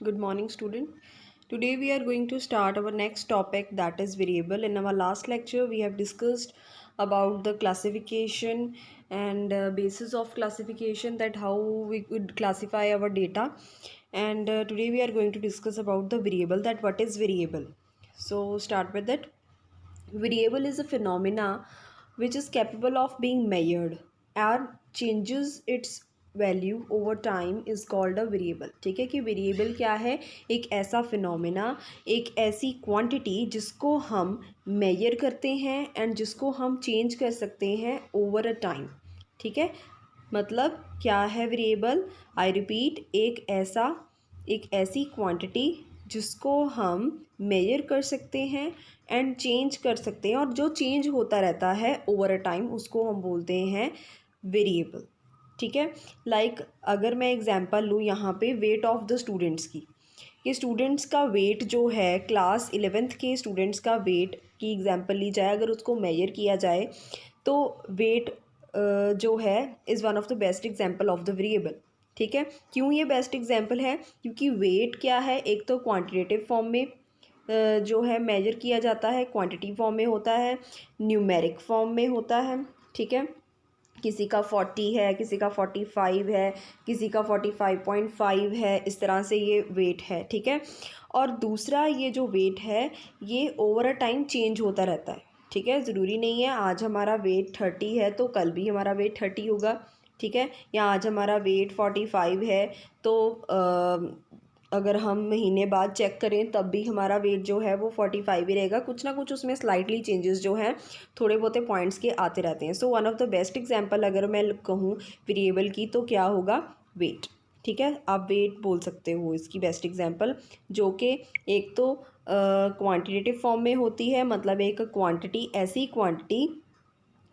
Good morning, student. Today we are going to start our next topic, that is variable. In our last lecture, we have discussed about the classification and basis of classification, that how we could classify our data. And today we are going to discuss about the variable, that what is variable. So start with it. Variable is a phenomena which is capable of being measured and changes its value over time is called a variable. ठीक है कि variable क्या है, एक ऐसा phenomena, एक ऐसी quantity जिसको हम मेजर करते हैं एंड जिसको हम चेंज कर सकते हैं ओवर अ टाइम। ठीक है, मतलब क्या है वेरिएबल? आई रिपीट, एक ऐसी क्वांटिटी जिसको हम मेजर कर सकते हैं एंड चेंज कर सकते हैं, और जो चेंज होता रहता है ओवर अ टाइम उसको हम बोलते हैं वेरिएबल। ठीक है, अगर मैं एग्जांपल लूँ यहाँ पे वेट ऑफ द स्टूडेंट्स की, कि स्टूडेंट्स का वेट जो है, क्लास 11th के स्टूडेंट्स का वेट की एग्जांपल ली जाए, अगर उसको मेजर किया जाए तो वेट जो है is one of the best example of the variable. ठीक है, क्यों ये बेस्ट एग्जांपल है? क्योंकि वेट क्या है, एक तो क्वांटिटेटिव फॉर्म में जो है मेजर किया जाता है, क्वांटिटी फॉर्म में होता है, न्यूमेरिक फॉर्म में होता है। ठीक है, किसी का 40 है, किसी का 45 है, किसी का 45.5 है, इस तरह से ये वेट है। ठीक है, और दूसरा ये जो वेट है ये ओवर अ टाइम चेंज होता रहता है। ठीक है, ज़रूरी नहीं है आज हमारा वेट 30 है तो कल भी हमारा वेट 30 होगा। ठीक है, या आज हमारा वेट 45 है तो अगर हम महीने बाद चेक करें तब भी हमारा वेट जो है वो 45 ही रहेगा। कुछ ना कुछ उसमें स्लाइटली चेंजेस जो हैं थोड़े बहुत पॉइंट्स के आते रहते हैं। So one of the best example अगर मैं कहूँ वेरिएबल की तो क्या होगा? वेट। ठीक है, आप वेट बोल सकते हो इसकी बेस्ट एग्जांपल, जो कि एक तो क्वांटिटेटिव फॉर्म में होती है, मतलब एक क्वांटिटी, ऐसी क्वांटिटी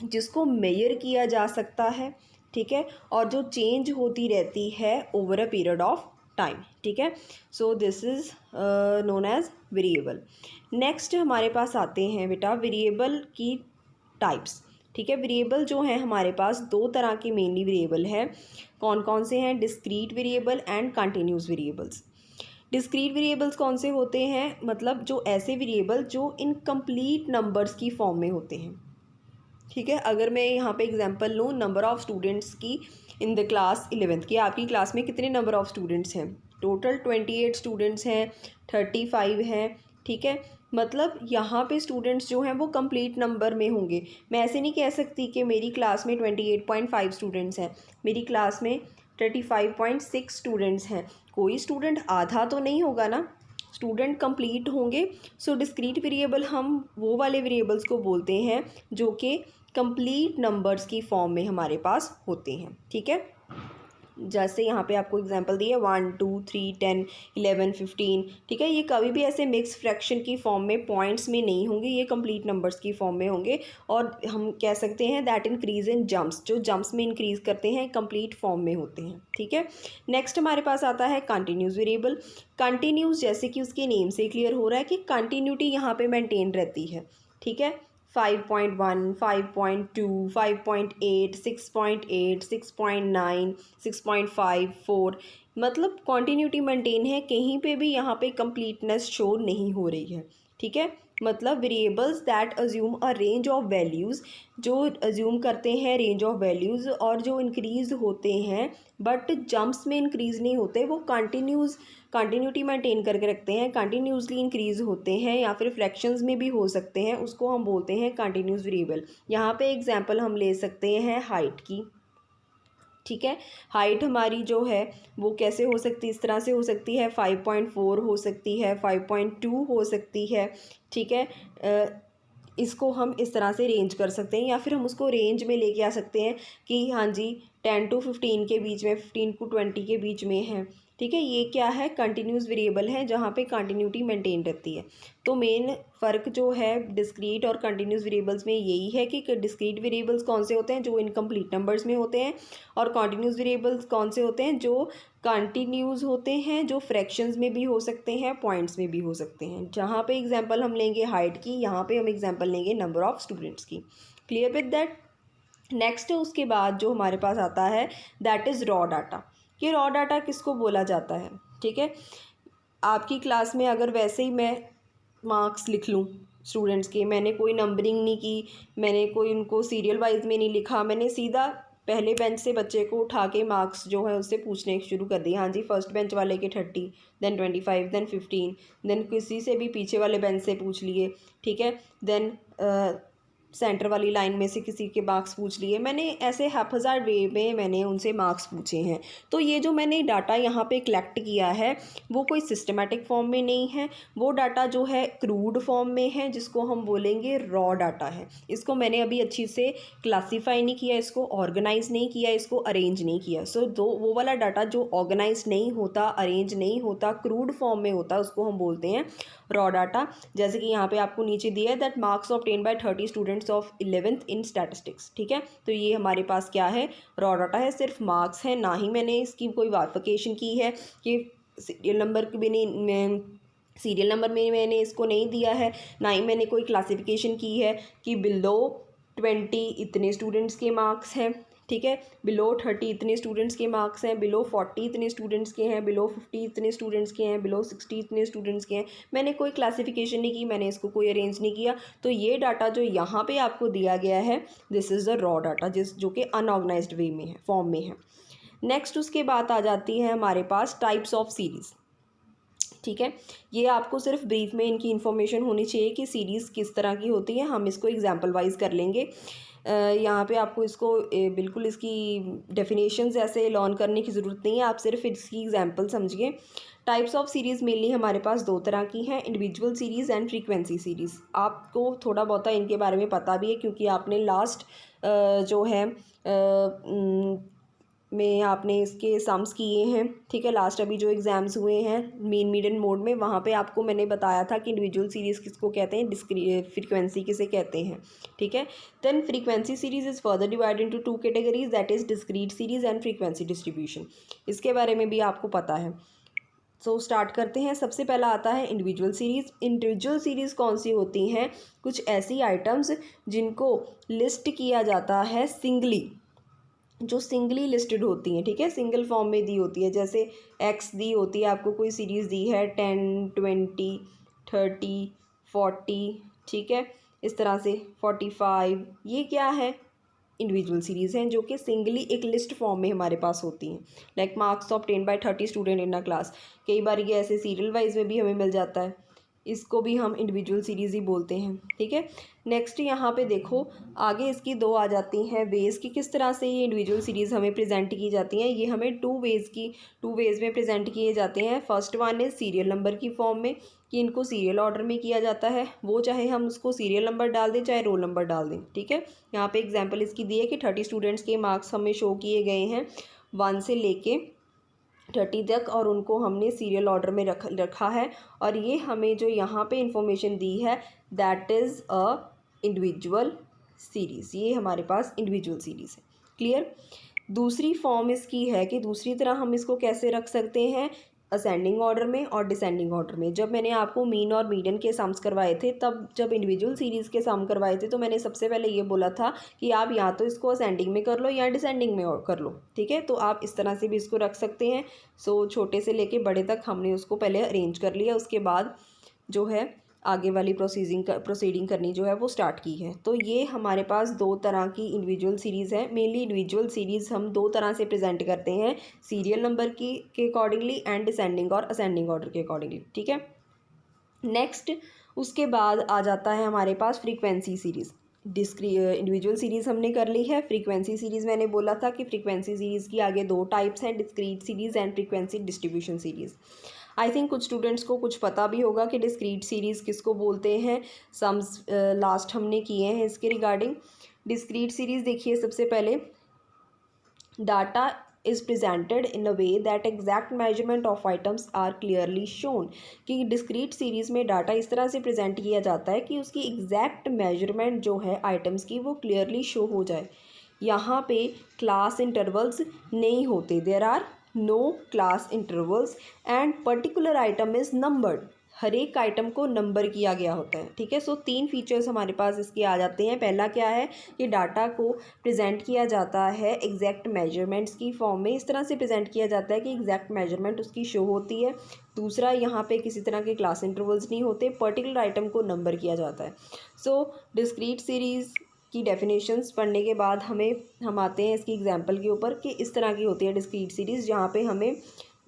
जिसको मेजर किया जा सकता है। ठीक है, और जो चेंज होती रहती है over a period of time. ठीक है, so this is known as variable. Next हमारे पास आते हैं बेटा वेरिएबल की टाइप्स। ठीक है, वेरिएबल जो है हमारे पास दो तरह के मेनली वेरिएबल है। कौन कौन से हैं? Discrete variable and continuous variables. Discrete variables कौन से होते हैं? मतलब जो ऐसे वेरिएबल जो इनकम्प्लीट नंबर्स की फॉर्म में होते हैं। ठीक है, अगर मैं यहाँ पे एग्जांपल लूँ नंबर ऑफ़ स्टूडेंट्स की इन द क्लास 11th की, आपकी क्लास में कितने नंबर ऑफ़ स्टूडेंट्स हैं? टोटल 28 स्टूडेंट्स हैं, 35 हैं। ठीक है, मतलब यहाँ पे स्टूडेंट्स जो हैं वो कंप्लीट नंबर में होंगे। मैं ऐसे नहीं कह सकती कि मेरी क्लास में 28.5 स्टूडेंट्स हैं, मेरी क्लास में 35.6 स्टूडेंट्स हैं। कोई स्टूडेंट आधा तो नहीं होगा ना, स्टूडेंट कंप्लीट होंगे। सो डिस्क्रीट वेरिएबल हम वो वाले वेरिएबल्स को बोलते हैं जो कि कंप्लीट नंबर्स की फॉर्म में हमारे पास होते हैं। ठीक है, जैसे यहाँ पे आपको एग्जांपल दिए 1 2 3 10 11 15। ठीक है, ये कभी भी ऐसे मिक्स फ्रैक्शन की फॉर्म में, पॉइंट्स में नहीं होंगे, ये कंप्लीट नंबर्स की फॉर्म में होंगे। और हम कह सकते हैं दैट इंक्रीज इन जम्प्स, जो जम्प्स में इंक्रीज करते हैं कंप्लीट फॉर्म में होते हैं। ठीक है, नेक्स्ट हमारे पास आता है कंटिन्यूस वेरिएबल। कंटिन्यूस, जैसे कि उसके नेम से क्लियर हो रहा है कि कंटिन्यूटी यहाँ पे मेंटेन रहती है। ठीक है, 5.1 5.2 5.8 6.8 6.9 6.54, मतलब कॉन्टीन्यूटी मेंटेन है, कहीं पे भी यहाँ पे कंप्लीटनेस शो नहीं हो रही है। ठीक है, मतलब variables that assume a range of values, जो अज्यूम करते हैं रेंज ऑफ वैल्यूज़ और जो इंक्रीज़ होते हैं बट जंप्स में इंक्रीज़ नहीं होते, वो कंटिन्यूटी मेंटेन करके रखते हैं, कंटिन्यूसली इंक्रीज़ होते हैं या फिर फ्रैक्शंस में भी हो सकते हैं, उसको हम बोलते हैं कंटिन्यूस वेरिएबल। यहाँ पे एग्जांपल हम ले सकते हैं हाइट की। ठीक है, हाइट हमारी जो है वो कैसे हो सकती है? इस तरह से हो सकती है, 5.4 हो सकती है, 5.2 हो सकती है। ठीक है, इसको हम इस तरह से रेंज कर सकते हैं, या फिर हम उसको रेंज में लेके आ सकते हैं कि हाँ जी 10 to 15 के बीच में, 15 to 20 के बीच में है। ठीक है, ये क्या है? कंटिन्यूस वेरिएबल है जहाँ पे कंटिन्यूटी मेंटेन रहती है। तो मेन फ़र्क जो है डिस्क्रीट और कंटिन्यूस वेरिएबल्स में यही है कि डिस्क्रीट वेरिएबल्स कौन से होते हैं? जो इनकम्प्लीट नंबर्स में होते हैं, और कंटिन्यूस वेरिएबल्स कौन से होते हैं? जो कंटिन्यूस होते हैं, जो फ्रैक्शंस में भी हो सकते हैं, पॉइंट्स में भी हो सकते हैं। जहाँ पे एग्जांपल हम लेंगे हाइट की, यहाँ पे हम एग्जांपल लेंगे नंबर ऑफ़ स्टूडेंट्स की। Clear with that? नेक्स्ट उसके बाद जो हमारे पास आता है दैट इज़ रॉ डाटा। कि रॉ डाटा किसको बोला जाता है? ठीक है, आपकी क्लास में अगर वैसे ही मैं मार्क्स लिख लूँ स्टूडेंट्स के, मैंने कोई नंबरिंग नहीं की, मैंने कोई उनको सीरियल वाइज में नहीं लिखा, मैंने सीधा पहले बेंच से बच्चे को उठा के मार्क्स जो है उससे पूछने शुरू कर दिए, हाँ जी फर्स्ट बेंच वाले के 30, देन 25, देन 15, देन किसी से भी पीछे वाले बेंच से पूछ लिए, ठीक है, देन सेंटर वाली लाइन में से किसी के मार्क्स पूछ लिए। मैंने ऐसे हैप्पीज़ार्ड वे में मैंने उनसे मार्क्स पूछे हैं। तो ये जो मैंने डाटा यहाँ पे कलेक्ट किया है वो कोई सिस्टमेटिक फॉर्म में नहीं है, वो डाटा जो है क्रूड फॉर्म में है, जिसको हम बोलेंगे रॉ डाटा है। इसको मैंने अभी अच्छी से क्लासीफाई नहीं किया, इसको ऑर्गेनाइज नहीं किया, इसको अरेंज नहीं किया। सो वो वाला डाटा जो ऑर्गेनाइज नहीं होता, अरेंज नहीं होता, क्रूड फॉर्म में होता, उसको हम बोलते हैं रॉ डाटा। जैसे कि यहाँ पे आपको नीचे दिया है that marks obtain bye 30 students of 11th in statistics, ठीक है। तो ये हमारे पास क्या है, रॉ डाटा है, सिर्फ मार्क्स है, ना ही मैंने इसकी कोई वारिफिकेशन की है कि सीरियल नंबर भी नहीं, सीरियल नंबर में मैंने इसको नहीं दिया है, ना ही मैंने कोई क्लासिफिकेशन की है कि बिलो 20 इतने स्टूडेंट्स के मार्क्स हैं, ठीक है, बिलो 30 इतने स्टूडेंट्स के मार्क्स हैं, बिलो 40 इतने स्टूडेंट्स के हैं, बिलो 50 इतने स्टूडेंट्स के हैं, बिलो 60 इतने स्टूडेंट्स के हैं। मैंने कोई क्लासिफिकेशन नहीं की, मैंने इसको कोई अरेंज नहीं किया। तो ये डाटा जो यहाँ पे आपको दिया गया है this is the raw data, जो कि अनऑर्गेनाइज्ड वे में है, फॉर्म में है। नेक्स्ट उसके बाद आ जाती है हमारे पास टाइप्स ऑफ सीरीज़, ठीक है। ये आपको सिर्फ ब्रीफ में इनकी इन्फॉर्मेशन होनी चाहिए कि सीरीज़ किस तरह की होती है। हम इसको एग्जांपल वाइज कर लेंगे। यहाँ पे आपको इसको बिल्कुल इसकी डेफिनेशंस ऐसे लर्न करने की ज़रूरत नहीं है, आप सिर्फ इसकी एग्जांपल समझिए। टाइप्स ऑफ सीरीज़ मेनली हमारे पास दो तरह की हैं, individual series and frequency series. आपको थोड़ा बहुत इनके बारे में पता भी है क्योंकि आपने लास्ट जो है में आपने इसके सम्स किए हैं, ठीक है। लास्ट अभी जो एग्ज़ाम्स हुए हैं मेन मीडियन मोड में, वहाँ पे आपको मैंने बताया था कि इंडिविजुअल सीरीज़ किसको कहते हैं, फ्रीक्वेंसी किसे कहते हैं, ठीक है। Then frequency series is further divide into 2 categories, that is discrete series and frequency distribution. इसके बारे में भी आपको पता है। सो स्टार्ट करते हैं। सबसे पहला आता है इंडिविजुअल सीरीज़। इंडिविजुअल सीरीज़ कौन सी होती हैं, कुछ ऐसी आइटम्स जिनको लिस्ट किया जाता है सिंगली, जो सिंगली लिस्टेड होती हैं, ठीक है, सिंगल फॉर्म में दी होती है। जैसे एक्स दी होती है, आपको कोई सीरीज़ दी है 10, 20, 30, 40, ठीक है, इस तरह से 45, ये क्या है, इंडिविजुअल सीरीज़ हैं जो कि सिंगली एक लिस्ट फॉर्म में हमारे पास होती हैं। Like marks obtain bye 30 student in a class, कई बार ये ऐसे सीरियल वाइज में भी हमें मिल जाता है, इसको भी हम इंडिविजुअल सीरीज़ ही बोलते हैं, ठीक है। नेक्स्ट यहाँ पे देखो आगे इसकी दो आ जाती हैं वेज़ की, किस तरह से ये इंडिविजुअल सीरीज़ हमें प्रेजेंट की जाती हैं। ये हमें टू वेज़ में प्रेजेंट किए जाते हैं। First one is serial number की फॉर्म में, कि इनको सीरियल ऑर्डर में किया जाता है, वो चाहे हम उसको सीरियल नंबर डाल दें चाहे रोल नंबर डाल दें, ठीक है। यहाँ पे एग्जांपल इसकी दी है कि 30 स्टूडेंट्स के मार्क्स हमें शो किए गए हैं 1 से लेके 30 तक, और उनको हमने सीरियल ऑर्डर में रखा है। और ये हमें जो यहाँ पे इंफॉर्मेशन दी है that is a individual series, ये हमारे पास इंडिविजुअल सीरीज़ है। क्लियर। दूसरी फॉर्म इसकी है कि दूसरी तरह हम इसको कैसे रख सकते हैं, असेंडिंग ऑर्डर में और डिसेंडिंग ऑर्डर में। जब मैंने आपको मीन और मीडियन के सम्स करवाए थे, तब जब इंडिविजुअल सीरीज़ के सम करवाए थे, तो मैंने सबसे पहले ये बोला था कि आप या तो इसको असेंडिंग में कर लो या डिसेंडिंग में और कर लो, ठीक है। तो आप इस तरह से भी इसको रख सकते हैं। सो छोटे से लेके बड़े तक हमने उसको पहले अरेंज कर लिया, उसके बाद जो है आगे वाली प्रोसीडिंग करनी जो है वो स्टार्ट की है। तो ये हमारे पास दो तरह की इंडिविजुअल सीरीज़ है। मेनली इंडिविजुअल सीरीज़ हम दो तरह से प्रेजेंट करते हैं, सीरियल नंबर की के अकॉर्डिंगली एंड डिसेंडिंग और असेंडिंग ऑर्डर के अकॉर्डिंगली, ठीक है। नेक्स्ट उसके बाद आ जाता है हमारे पास फ्रीक्वेंसी सीरीज़। इंडिविजुअल सीरीज़ हमने कर ली है। फ्रीक्वेंसी सीरीज़ मैंने बोला था कि फ्रीक्वेंसी सीरीज़ की आगे दो टाइप्स हैं, discrete series and frequency distribution series. I think कुछ स्टूडेंट्स को कुछ पता भी होगा कि डिस्क्रीट सीरीज़ किसको बोलते हैं। सम्स लास्ट हमने किए हैं इसके रिगार्डिंग। डिस्क्रीट सीरीज़ देखिए, सबसे पहले data is presented in a way that exact measurement of items are clearly shown, कि डिस्क्रीट सीरीज़ में डाटा इस तरह से प्रेजेंट किया जाता है कि उसकी एग्जैक्ट मेजरमेंट जो है आइटम्स की वो क्लियरली शो हो जाए। यहाँ पे क्लास इंटरवल्स नहीं होते, there are no class intervals and particular item is numbered. हर एक आइटम को नंबर किया गया होता है। ठीक है, सो 3 फीचर्स हमारे पास इसके आ जाते हैं। पहला क्या है कि डाटा को प्रेजेंट किया जाता है एग्जैक्ट मेजरमेंट्स की फॉर्म में, इस तरह से प्रेजेंट किया जाता है कि एग्जैक्ट मेजरमेंट उसकी शो होती है। दूसरा, यहाँ पे किसी तरह के क्लास इंटरवल्स नहीं होते, पर्टिकुलर आइटम को नंबर किया जाता है। सो डिस्क्रीट सीरीज़ की डेफिनेशंस पढ़ने के बाद हम आते हैं इसकी एग्जांपल के ऊपर कि इस तरह की होती है डिस्क्रीट सीरीज़, जहाँ पे हमें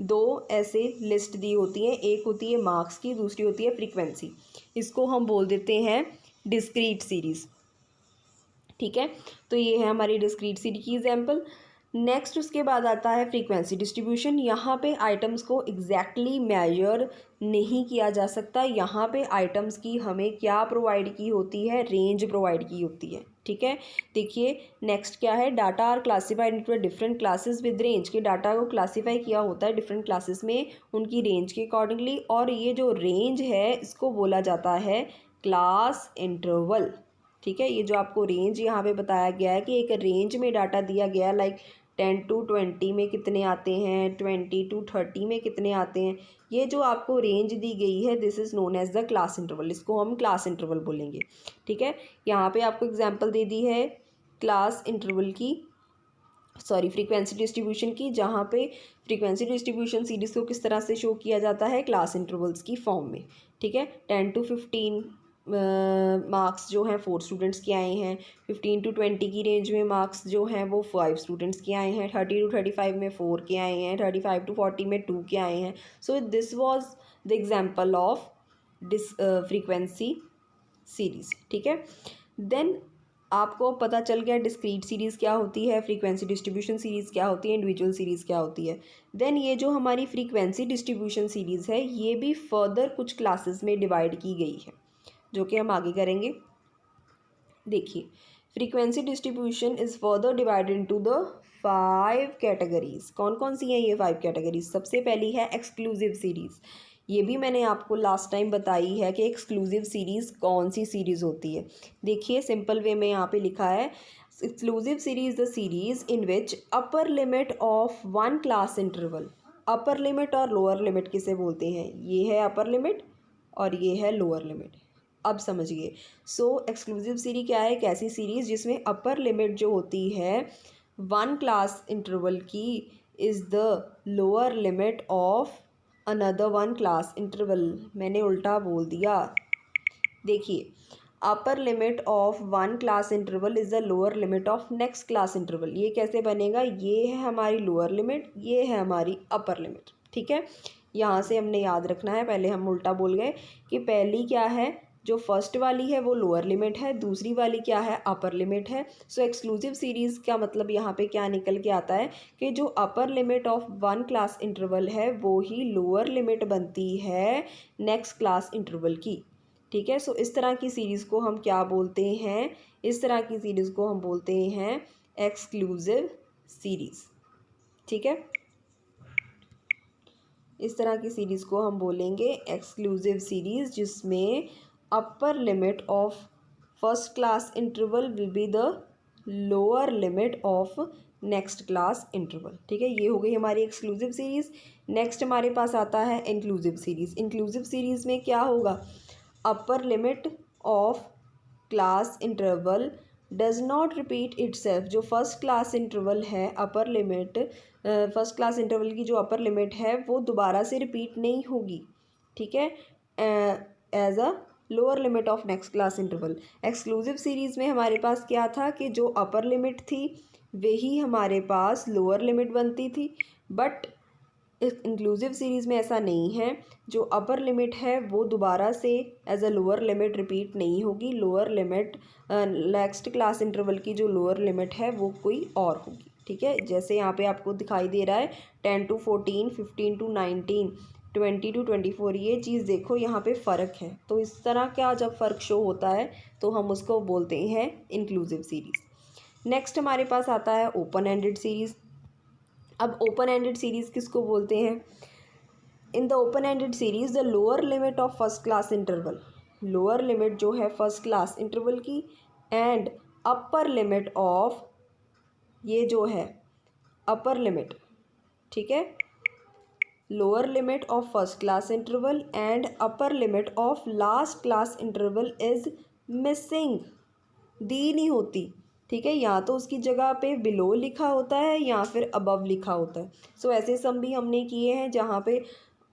2 ऐसे लिस्ट दी होती हैं, एक होती है मार्क्स की, दूसरी होती है फ्रीक्वेंसी। इसको हम बोल देते हैं डिस्क्रीट सीरीज़। ठीक है, तो ये है हमारी डिस्क्रीट सीरीज की एग्जांपल। नेक्स्ट उसके बाद आता है फ्रीक्वेंसी डिस्ट्रीब्यूशन। यहाँ पे आइटम्स को एग्जैक्टली मेजर नहीं किया जा सकता। यहाँ पे आइटम्स की हमें क्या प्रोवाइड की होती है, रेंज प्रोवाइड की होती है। ठीक है, देखिए नेक्स्ट क्या है, data are classified into different classes with range, के डाटा को क्लासीफाई किया होता है डिफरेंट क्लासेस में उनकी रेंज के अकॉर्डिंगली, और ये जो रेंज है इसको बोला जाता है क्लास इंटरवल। ठीक है, ये जो आपको रेंज यहाँ पे बताया गया है कि एक रेंज में डाटा दिया गया है, लाइक 10 to 20 में कितने आते हैं, 20 to 30 में कितने आते हैं, ये जो आपको रेंज दी गई है this is known as the class interval, इसको हम क्लास इंटरवल बोलेंगे। ठीक है, यहाँ पे आपको एग्जांपल दे दी है क्लास इंटरवल की, सॉरी फ्रीक्वेंसी डिस्ट्रीब्यूशन की, जहाँ पे फ्रीक्वेंसी डिस्ट्रीब्यूशन सीरीज़ को किस तरह से शो किया जाता है क्लास इंटरवल्स की फॉर्म में। ठीक है, 10 to 15 मार्क्स जो हैं 4 स्टूडेंट्स के आए हैं, 15 to 20 की रेंज में मार्क्स जो हैं वो 5 स्टूडेंट्स के आए हैं, 30 to 35 में 4 के आए हैं, 35 to 40 में 2 के आए हैं। So this was the example of frequency series. ठीक है, देन आपको पता चल गया डिस्क्रीट सीरीज़ क्या होती है, फ्रीक्वेंसी डिस्ट्रीब्यूशन सीरीज़ क्या होती है, इंडिविजुअल सीरीज़ क्या होती है। देन ये जो हमारी फ्रीक्वेंसी डिस्ट्रीब्यूशन सीरीज़ है ये भी फर्दर कुछ क्लासेस में डिवाइड की गई है, जो कि हम आगे करेंगे। देखिए, frequency distribution is further divided into the 5 categories. कौन कौन सी हैं ये 5 कैटेगरीज? सबसे पहली है एक्सक्लूसिव सीरीज़। ये भी मैंने आपको लास्ट टाइम बताई है कि एक्सक्लूसिव सीरीज़ कौन सी सीरीज़ होती है। देखिए सिंपल वे में यहाँ पे लिखा है, exclusive series the series in which upper limit of one class interval. Upper limit और लोअर लिमिट किसे बोलते हैं? ये है अपर लिमिट और ये है लोअर लिमिट। अब समझिए, सो एक्सक्लूसिव सीरीज क्या है? एक ऐसी सीरीज़ जिसमें अपर लिमिट जो होती है वन क्लास इंटरवल की is the lower limit of another one class interval. मैंने उल्टा बोल दिया। देखिए, अपर limit of one class interval is the lower limit of next class interval. ये कैसे बनेगा? ये है हमारी लोअर लिमिट, ये है हमारी अपर लिमिट। ठीक है, यहाँ से हमने याद रखना है, पहले हम उल्टा बोल गए कि पहली क्या है, जो फर्स्ट वाली है वो लोअर लिमिट है, दूसरी वाली क्या है, अपर लिमिट है। सो एक्सक्लूसिव सीरीज़ का मतलब यहाँ पे क्या निकल के आता है कि जो अपर limit of one class interval है वो ही लोअर लिमिट बनती है नेक्स्ट क्लास इंटरवल की। ठीक है, सो इस तरह की सीरीज़ को हम क्या बोलते हैं? इस तरह की सीरीज़ को हम बोलते हैं एक्सक्लूसिव सीरीज़। ठीक है, इस तरह की सीरीज़ को हम बोलेंगे एक्सक्लूसिव सीरीज़, जिसमें अपर limit of first class interval will be the lower limit of next class interval. ठीक है, ये हो गई हमारी एक्सक्लूसिव सीरीज़। नेक्स्ट हमारे पास आता है इंक्लूसिव सीरीज़। इंक्लूसिव सीरीज़ में क्या होगा? अपर limit of class interval does not repeat itself. जो फर्स्ट क्लास इंटरवल है, upper limit first class interval की जो अपर लिमिट है वो दोबारा से रिपीट नहीं होगी। ठीक है, as a lower limit of next class interval. Exclusive series में हमारे पास क्या था कि जो अपर लिमिट थी वही हमारे पास लोअर लिमिट बनती थी, बट इंक्लूसिव सीरीज़ में ऐसा नहीं है। जो अपर लिमिट है वो दोबारा से as a lower limit repeat नहीं होगी। Lower limit next class interval की जो लोअर लिमिट है वो कोई और होगी। ठीक है, जैसे यहाँ पे आपको दिखाई दे रहा है 10 to 14, 15 to 19, 20 to 24। ये चीज़ देखो, यहाँ पे फ़र्क है। तो इस तरह का जब फ़र्क शो होता है तो हम उसको बोलते हैं इंक्लूसिव सीरीज़। नेक्स्ट हमारे पास आता है ओपन एंडेड सीरीज़। अब ओपन एंडेड सीरीज़ किसको बोलते हैं? In the open ended series the lower limit of first class interval, lower limit जो है फर्स्ट क्लास इंटरवल की, एंड अपर लिमिट ऑफ, ये जो है अपर लिमिट, ठीक है, lower limit of first class interval and upper limit of last class interval is missing, दी नहीं होती। ठीक है, या तो उसकी जगह पे बिलो लिखा होता है या फिर अबव लिखा होता है। सो ऐसे सम भी हमने किए हैं जहाँ पे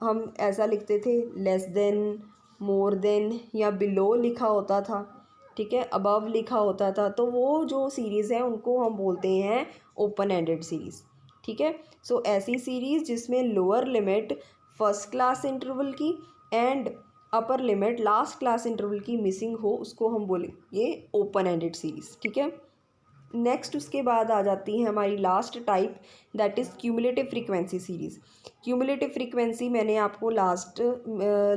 हम ऐसा लिखते थे लेस देन, मोर देन या बिलो लिखा होता था। ठीक है, अबव लिखा होता था, तो वो जो सीरीज़ है उनको हम बोलते हैं ओपन एंडेड सीरीज़। ठीक है, सो ऐसी सीरीज़ जिसमें lower limit first class interval की and upper limit last class interval की मिसिंग हो, उसको हम बोलेंगे ओपन एंडेड सीरीज़। ठीक है, नेक्स्ट उसके बाद आ जाती है हमारी last type, that is cumulative frequency series. Cumulative frequency मैंने आपको लास्ट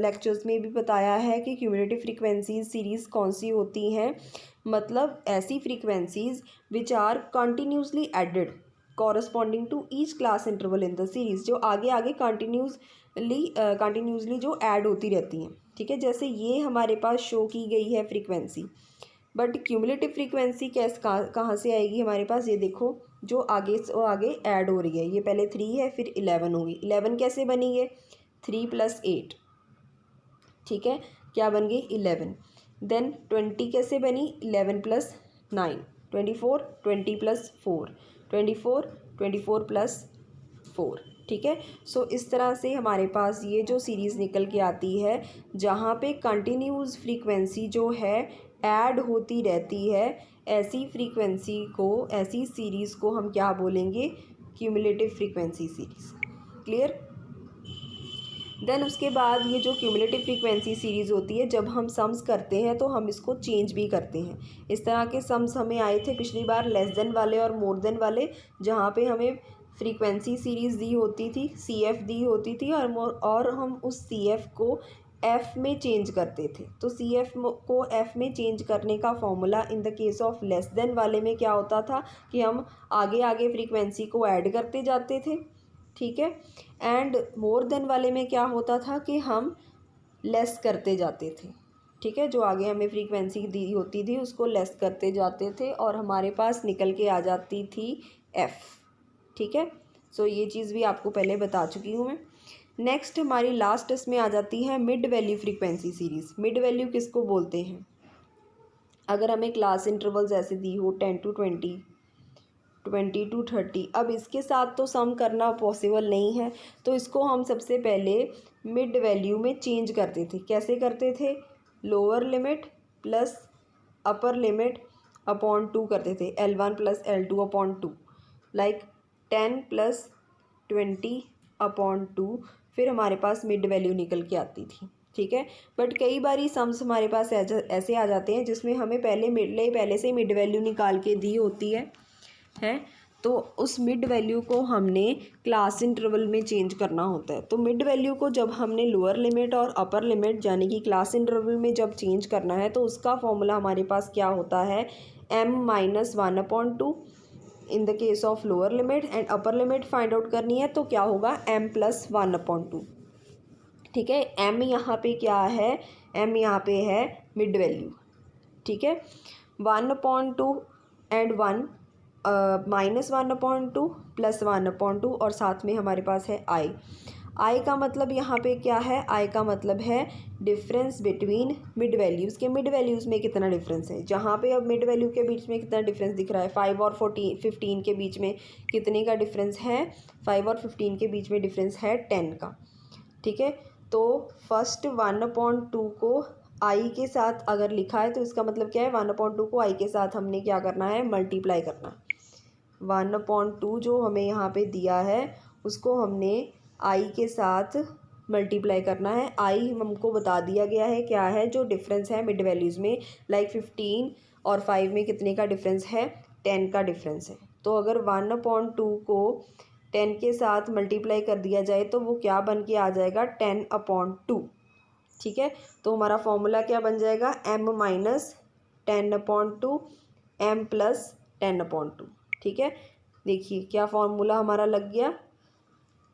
लेक्चर्स में भी बताया है कि क्यूमुलेटिव फ्रीक्वेंसी सीरीज़ कौन सी होती हैं। मतलब ऐसी frequencies which are continuously added corresponding to each class interval in the series, जो आगे आगे कंटिन्यूसली जो ऐड होती रहती हैं। ठीक है, जैसे ये हमारे पास शो की गई है फ्रीक्वेंसी, बट क्यूमुलेटिव फ्रीक्वेंसी कहाँ से आएगी हमारे पास, ये देखो जो आगे से आगे ऐड हो रही है, ये पहले 3 है फिर 11 होगी। 11 कैसे बनी है, 3 + 8। ठीक है, क्या बन गई 11। देन 20 कैसे बनी, 11 + 9, 24, 20 + 4, 24, 24 + 4। ठीक है, सो इस तरह से हमारे पास ये जो सीरीज़ निकल के आती है जहाँ पे कंटिन्यूस फ्रीक्वेंसी जो है ऐड होती रहती है, ऐसी फ्रीक्वेंसी को, ऐसी सीरीज़ को हम क्या बोलेंगे, cumulative frequency series. Clear. Then उसके बाद ये जो क्यूमुलेटिव फ्रीक्वेंसी सीरीज़ होती है, जब हम सम्स करते हैं तो हम इसको चेंज भी करते हैं। इस तरह के सम्स हमें आए थे पिछली बार, लेस देन वाले और मोर देन वाले, जहाँ पे हमें फ्रीक्वेंसी सीरीज़ दी होती थी, CF दी होती थी, और हम उस CF को F में चेंज करते थे। तो CF को F में चेंज करने का formula in the case of less than वाले में क्या होता था कि हम आगे आगे फ्रीक्वेंसी को ऐड करते जाते थे। ठीक है, एंड मोर देन वाले में क्या होता था कि हम लेस करते जाते थे। ठीक है, जो आगे हमें फ्रीक्वेंसी दी होती थी उसको लेस करते जाते थे और हमारे पास निकल के आ जाती थी F। ठीक है, सो ये चीज़ भी आपको पहले बता चुकी हूँ मैं। नेक्स्ट हमारी लास्ट इसमें आ जाती है mid value frequency series. Mid value किसको बोलते हैं, अगर हमें क्लास इंटरवल्स ऐसे दी हो 10 to 20, 20 to 30, अब इसके साथ तो सम करना पॉसिबल नहीं है, तो इसको हम सबसे पहले मिड वैल्यू में चेंज करते थे। कैसे करते थे, lower limit plus upper limit upon 2 करते थे, L1 + L2 upon 2, like 10 + 20 upon 2, फिर हमारे पास मिड वैल्यू निकल के आती थी। ठीक है, बट कई बार सम्स हमारे पास ऐसे आ जाते हैं जिसमें हमें पहले से ही मिड वैल्यू निकाल के दी होती है, तो उस मिड वैल्यू को हमने क्लास इंटरवल में चेंज करना होता है। तो मिड वैल्यू को जब हमने लोअर लिमिट और अपर लिमिट यानी कि क्लास इंटरवल में जब चेंज करना है, तो उसका फॉर्मूला हमारे पास क्या होता है, m-1/2 in the case of lower limit, and upper limit find out करनी है तो क्या होगा, m+1/2। ठीक है, m यहाँ पे क्या है, m यहाँ पे है मिड वैल्यू। ठीक है, 1/2 एंड 1, -1/2 + 1/2, और साथ में हमारे पास है आई का मतलब यहाँ पे क्या है, आई का मतलब है डिफरेंस बिटवीन मिड वैल्यूज़ के। मिड वैल्यूज़ में कितना डिफरेंस है, जहाँ पे अब मिड वैल्यू के बीच में कितना डिफरेंस दिख रहा है, 5 और 15 के बीच में कितने का डिफरेंस है, 5 और 15 के बीच में डिफरेंस है 10 का। ठीक है, तो फर्स्ट 1/2 को आई के साथ अगर लिखा है तो इसका मतलब क्या है, 1/2 को आई के साथ हमने क्या करना है, मल्टीप्लाई करना। 1/2 जो हमें यहाँ पे दिया है उसको हमने आई के साथ मल्टीप्लाई करना है। आई हमको बता दिया गया है क्या है, जो डिफरेंस है मिड वैल्यूज़ में, लाइक 15 और 5 में कितने का डिफरेंस है, 10 का डिफरेंस है। तो अगर 1/2 को 10 के साथ मल्टीप्लाई कर दिया जाए तो वो क्या बन के आ जाएगा, 10/2। ठीक है, तो हमारा फॉर्मूला क्या बन जाएगा, m-10/2 m + 10/2। ठीक है, देखिए क्या फॉर्मूला हमारा लग गया,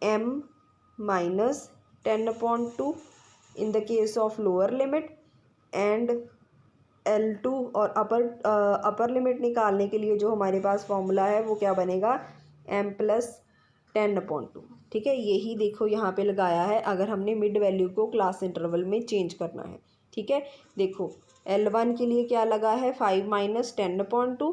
m-10/2 in the case of lower limit, and L2 और अपर लिमिट निकालने के लिए जो हमारे पास फॉर्मूला है वो क्या बनेगा, m + 10/2। ठीक है, यही देखो यहाँ पे लगाया है अगर हमने मिड वैल्यू को क्लास इंटरवल में चेंज करना है। ठीक है, देखो L1 के लिए क्या लगा है 5 - 10/2,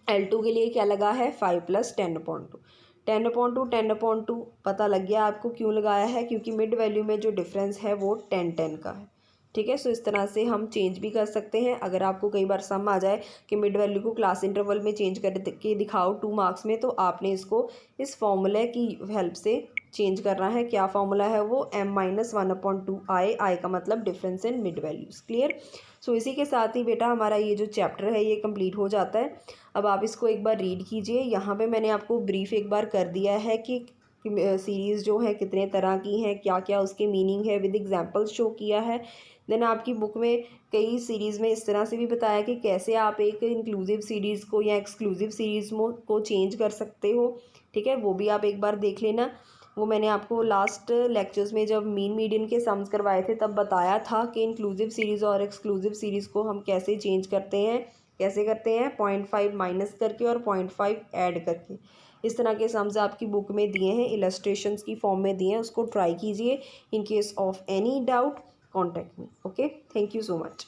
L2 के लिए क्या लगा है 5 + 10/2। 10/2 10/2 पता लग गया आपको क्यों लगाया है, क्योंकि मिड वैल्यू में जो डिफरेंस है वो 10 का है। ठीक है, सो इस तरह से हम चेंज भी कर सकते हैं। अगर आपको कई बार सम आ जाए कि मिड वैल्यू को क्लास इंटरवल में चेंज करके दिखाओ 2 मार्क्स में, तो आपने इसको इस फॉर्मूले की हेल्प से चेंज करना है। क्या फॉर्मूला है वो, m - 1/2 i का मतलब difference in mid values. Clear. So इसी के साथ ही बेटा हमारा ये जो चैप्टर है ये कंप्लीट हो जाता है। अब आप इसको एक बार रीड कीजिए। यहाँ पे मैंने आपको ब्रीफ एक बार कर दिया है कि सीरीज़ जो है कितने तरह की हैं, क्या क्या उसके मीनिंग है, विद एग्जांपल्स शो किया है। देन आपकी बुक में कई सीरीज़ में इस तरह से भी बताया कि कैसे आप एक इंक्लूसिव सीरीज़ को या एक्सक्लूसिव सीरीज़ को चेंज कर सकते हो। ठीक है, वो भी आप एक बार देख लेना। वो मैंने आपको लास्ट लेक्चर्स में जब मीन मीडियन के सम्स करवाए थे तब बताया था कि इंक्लूसिव सीरीज़ और एक्सक्लूसिव सीरीज़ को हम कैसे चेंज करते हैं। कैसे करते हैं, 0.5 माइनस करके और 0.5 ऐड करके। इस तरह के सम्स आपकी बुक में दिए हैं, इलस्ट्रेशंस की फॉर्म में दिए हैं, उसको ट्राई कीजिए। In case of any doubt contact me. Okay, thank you so much.